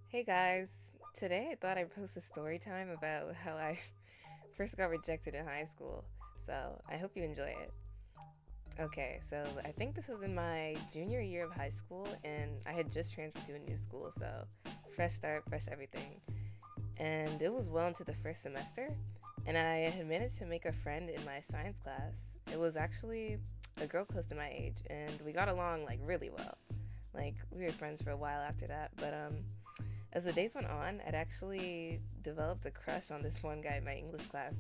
Hey guys, today I thought I'd post a story time about how I first got rejected in high school. So I hope you enjoy it. Okay, so I think this was in my junior year of high school, and I had just transferred to a new school, so fresh start, fresh everything. And it was well into the first semester, and I had managed to make a friend in my science class. It was actually a girl close to my age, and we got along like really well. Like we were friends for a while after that, but as the days went on, I'd actually developed a crush on this one guy in my English class.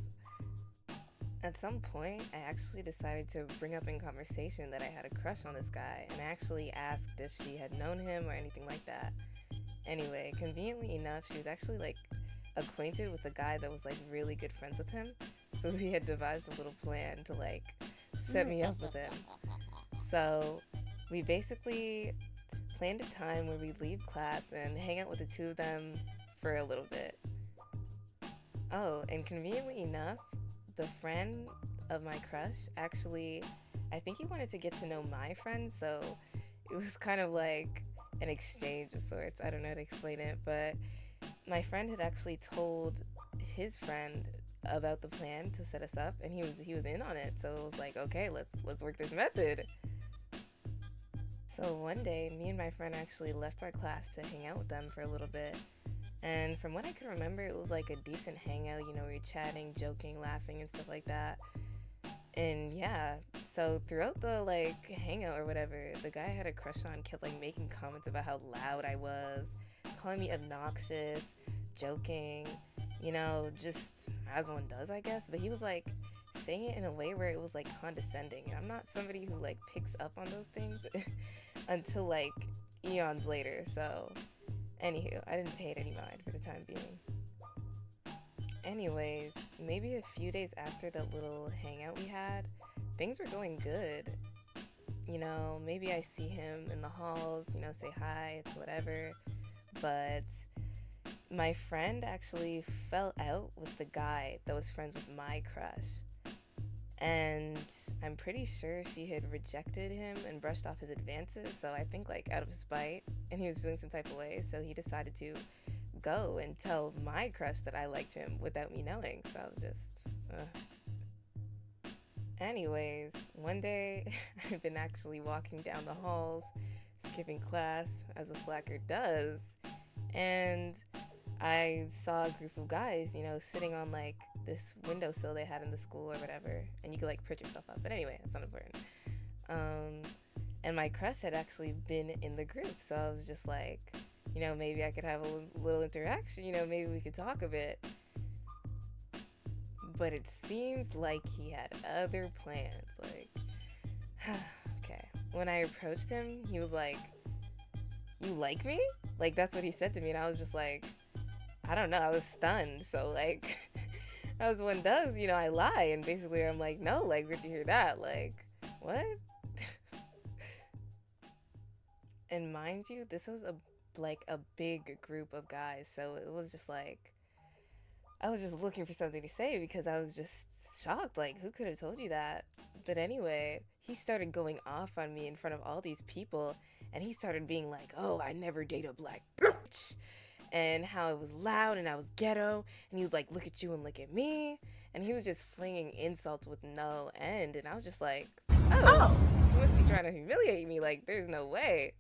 At some point, I actually decided to bring up in conversation that I had a crush on this guy, and I actually asked if she had known him or anything like that. Anyway, conveniently enough, she was actually like acquainted with a guy that was like really good friends with him. So we had devised a little plan to like set me up with him. So we basically planned a time where we'd leave class and hang out with the two of them for a little bit. Oh, and conveniently enough, the friend of my crush actually, I think he wanted to get to know my friend, so it was kind of like an exchange of sorts. I don't know how to explain it, but my friend had actually told his friend about the plan to set us up, and he was in on it. So it was like, okay, let's work this method. So one day, me and my friend actually left our class to hang out with them for a little bit. And from what I can remember, it was like a decent hangout. We were chatting, joking, laughing, and stuff like that. And yeah, so throughout the like hangout or whatever, the guy I had a crush on kept like making comments about how loud I was, calling me obnoxious, joking, just as one does, I guess. But he was like saying it in a way where it was like condescending. And I'm not somebody who like picks up on those things until like eons later. So, anywho, I didn't pay it any mind for the time being. Anyways, maybe a few days after that little hangout we had, things were going good. Maybe I see him in the halls, say hi, it's whatever. But my friend actually fell out with the guy that was friends with my crush. And I'm pretty sure she had rejected him and brushed off his advances. So I think, like, out of spite, and he was feeling some type of way, so he decided to go and tell my crush that I liked him without me knowing. So I was just. Anyways, one day I've been actually walking down the halls, skipping class, as a slacker does, and I saw a group of guys, sitting on like this windowsill they had in the school or whatever, and you could like print yourself up. But anyway, it's not important. And my crush had actually been in the group, so I was just like, maybe I could have a little interaction. Maybe we could talk a bit. But it seems like he had other plans. Like, okay. When I approached him, he was like, "You like me?" Like, that's what he said to me, and I was just like, I don't know. I was stunned. So, like, as one does, I lie. And basically, I'm like, no, like, where'd you hear that? Like, what? And mind you, this was a big group of guys. So it was just like, I was just looking for something to say because I was just shocked. Like, who could have told you that? But anyway, he started going off on me in front of all these people. And he started being like, oh, I never date a black bitch. And how it was loud and I was ghetto. And he was like, look at you and look at me. And he was just flinging insults with no end. And I was just like, oh, he must be trying to humiliate me. Like, there's no way.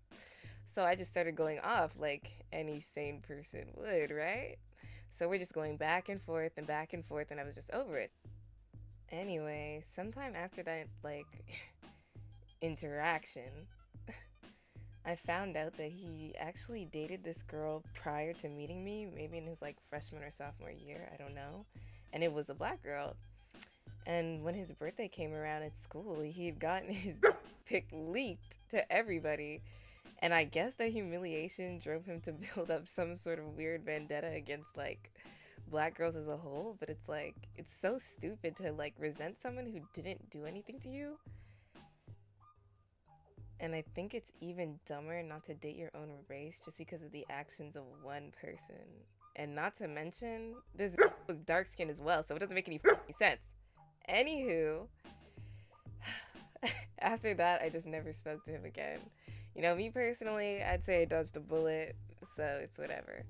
So I just started going off like any sane person would, right? So we're just going back and forth and back and forth. And I was just over it. Anyway, sometime after that, like, interaction, I found out that he actually dated this girl prior to meeting me, maybe in his like freshman or sophomore year, I don't know. And it was a black girl. And when his birthday came around at school, he had gotten his pic leaked to everybody. And I guess the humiliation drove him to build up some sort of weird vendetta against like black girls as a whole. But it's like, it's so stupid to like resent someone who didn't do anything to you. And I think it's even dumber not to date your own race just because of the actions of one person. And not to mention, this was dark skinned as well, so it doesn't make any sense. Anywho, After that, I just never spoke to him again. You know, me personally, I'd say I dodged a bullet, so it's whatever.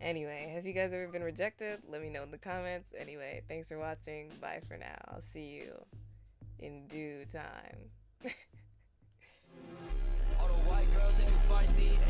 Anyway, have you guys ever been rejected? Let me know in the comments. Anyway, thanks for watching. Bye for now. I'll see you in due time. All the white girls, they too feisty.